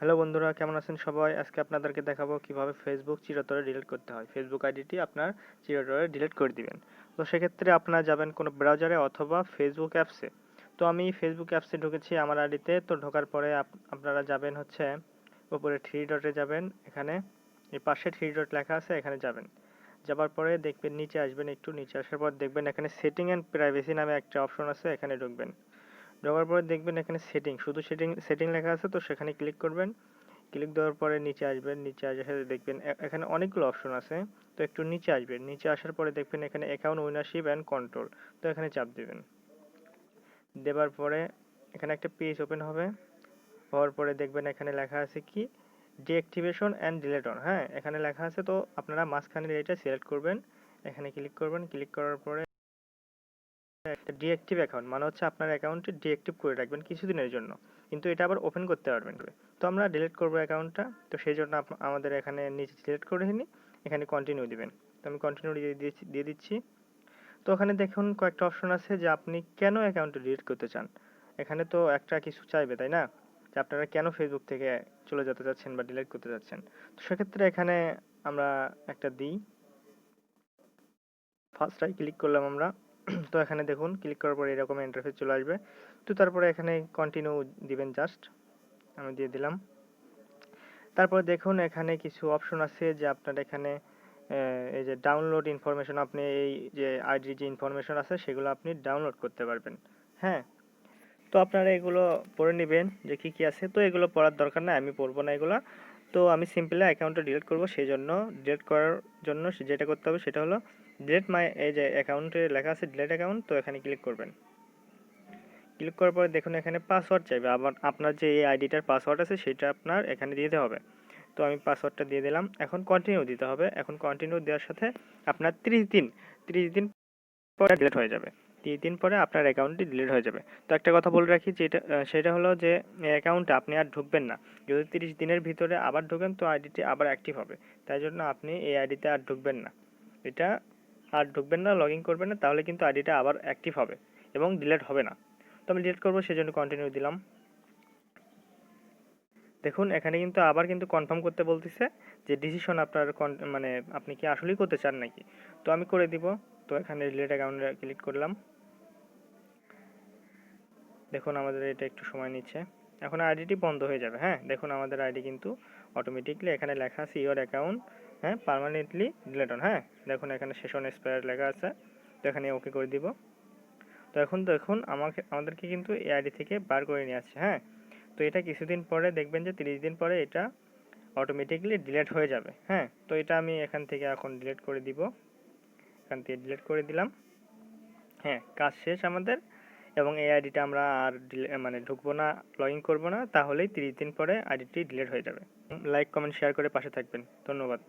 Hello বন্ধুরা, কেমন আছেন সবাই? আজকে আপনাদেরকে দেখাবো কিভাবে ফেসবুক চিরতরে ডিলিট করতে হয়। ফেসবুক আইডিটি আপনার চিরতরে ডিলিট করে দিবেন। তো সেক্ষেত্রে আপনারা যাবেন কোনো ব্রাউজারে অথবা ফেসবুক অ্যাপসে। তো আমি ফেসবুক অ্যাপসে ঢুকেছি আমার আইডিতে। তো ঢোকার পরে আপনারা যাবেন হচ্ছে উপরে থ্রি ডটে যাবেন। এখানে এই পাশে থ্রি ডট লেখা আছে, এখানে যাবেন। যাবার পরে দেখবেন নিচে আসবেন, একটু নিচে আসার পর দেখবেন এখানে সেটিং অ্যান্ড প্রাইভেসি নামে একটা অপশন আছে, এখানে ঢুকবেন। ঢোকার পরে দেখবেন এখানে সেটিং, শুধু সেটিং সেটিং লেখা আছে, তো সেখানে ক্লিক করবেন। ক্লিক দেওয়ার পরে নিচে আসবেন, নিচে আসার দেখবেন এখানে অনেকগুলো অপশন আছে। তো একটু নিচে আসবেন, নিচে আসার পরে দেখবেন এখানে অ্যাকাউন্ট ওনারশিপ অ্যান্ড কন্ট্রোল, তো এখানে চাপ দিবেন। দেবার পরে এখানে একটা পেজ ওপেন হবে। হওয়ার পরে দেখবেন এখানে লেখা আছে কি ডিঅ্যাক্টিভেশন অ্যান্ড ডিলিট অন। হ্যাঁ, এখানে লেখা আছে, তো আপনারা মাঝখানের এটা সিলেক্ট করবেন। এখানে ক্লিক করবেন, ক্লিক করার পরে একটা ডিঅ্যাক্টিভ অ্যাকাউন্ট মানে হচ্ছে আপনার অ্যাকাউন্টটি ডিঅ্যাক্টিভ করে রাখবেন কিছুদিনের জন্য, কিন্তু এটা আবার ওপেন করতে পারবেন। তো আমরা ডিলিট করবো অ্যাকাউন্টটা, তো সেই জন্য আমাদের এখানে নিচে সিলেক্ট করে নিই, এখানে কন্টিনিউ দিবেন। তো আমি কন্টিনিউ দিয়ে দিচ্ছি। তো ওখানে দেখুন কয়েকটা অপশন আছে যে আপনি কেন অ্যাকাউন্টটা ডিলিট করতে চান। এখানে তো একটা কিছু চাইবে, তাই না? যে আপনারা কেন ফেসবুক থেকে চলে যেতে চাচ্ছেন বা ডিলিট করতে চাচ্ছেন। তো সেক্ষেত্রে এখানে আমরা একটা দিই। ফার্স্টটাই ক্লিক করলাম আমরা। তো এখানে দেখুন ক্লিক করার পরে এরকম ইন্টারফেস চলে আসবে। তো তারপরে এখানে কন্টিনিউ দিবেন জাস্ট, আমি দিয়ে দিলাম। তারপরে দেখুন এখানে কিছু অপশন আছে যে আপনার এখানে এই যে ডাউনলোড ইনফরমেশন, আপনি এই যে আইডির যে ইনফরমেশন আছে সেগুলো আপনি ডাউনলোড করতে পারবেন। হ্যাঁ, তো আপনারা এগুলো পড়ে নেবেন যে কি কি আছে। তো এগুলো পড়ার দরকার নাই, আমি পড়বো না এগুলো। তো আমি সিম্পলি অ্যাকাউন্টটা ডিলিট করব, সেই জন্য ডিলিট করার জন্য যেটা করতে হবে সেটা হলো ডিলিট মাই, এই যে অ্যাকাউন্টে লেখা আছে ডিলিট অ্যাকাউন্ট, তো এখানে ক্লিক করবেন। ক্লিক করার পরে দেখুন এখানে পাসওয়ার্ড চাইবে, আবার আপনার যে এই আইডিটার পাসওয়ার্ড আছে সেটা আপনার এখানে দিতে হবে। তো আমি পাসওয়ার্ডটা দিয়ে দিলাম। এখন কন্টিনিউ দিতে হবে। এখন কন্টিনিউ দেওয়ার সাথে আপনার 30 দিন পরে ডিলিট হয়ে যাবে। 30 দিন পরে আপনার অ্যাকাউন্টটি ডিলিট হয়ে যাবে। তো একটা কথা বলে রাখি, যেটা সেটা হলো যে অ্যাকাউন্টে আপনি আর ঢুকবেন না। যদি 30 দিনের ভিতরে আবার ঢোকেন তো আইডিটি আবার অ্যাক্টিভ হবে। তাই জন্য আপনি এই আইডিতে আর ঢুকবেন না। এটা আর ঢুকবেন না, লগ ইন করবেন না, তাহলে কিন্তু আইডিটা আবার অ্যাক্টিভ হবে এবং ডিলিট হবে না। তো আমি ডিলিট করবো, সেজন্য কন্টিনিউ দিলাম। দেখুন এখানে কিন্তু আবার কিন্তু কনফার্ম করতে বলতেছে যে ডিসিশন আপনার মানে আপনি কি আসলেই করতে চান নাকি। তো আমি করে দিব। তো এখানে ডিলিট অ্যাকাউন্টে ক্লিক করলাম। দেখুন আমাদের এটা একটু সময় নিচ্ছে। এখন আইডিটি বন্ধ হয়ে যাবে। হ্যাঁ, দেখুন আমাদের আইডি কিন্তু অটোমেটিকলি এখানে লেখা আছে ইওর অ্যাকাউন্ট, হ্যাঁ, পার্মানেন্টলি ডিলিট অন। হ্যাঁ, দেখুন এখানে সেশন এক্সপায়ার লেখা আছে, তো এখানে ওকে করে দিব। তো এখন দেখুন আমাদেরকে কিন্তু এই আইডি থেকে বার করে নিয়ে আসছে। হ্যাঁ, তো এটা কিছুদিন পরে দেখবেন যে 30 দিন পরে এটা অটোমেটিকলি ডিলিট হয়ে যাবে। হ্যাঁ, তো এটা আমি এখান থেকে এখন ডিলিট করে দিব। এখান থেকে ডিলিট করে দিলাম। হ্যাঁ, কাজ শেষ আমাদের। এবং এই আইডিটা আমরা আর মানে ঢুকবো না, লগ ইন করবো না, তাহলেই 30 দিন পরে আইডিটি ডিলিট হয়ে যাবে। লাইক কমেন্ট শেয়ার করে পাশে থাকবেন। ধন্যবাদ।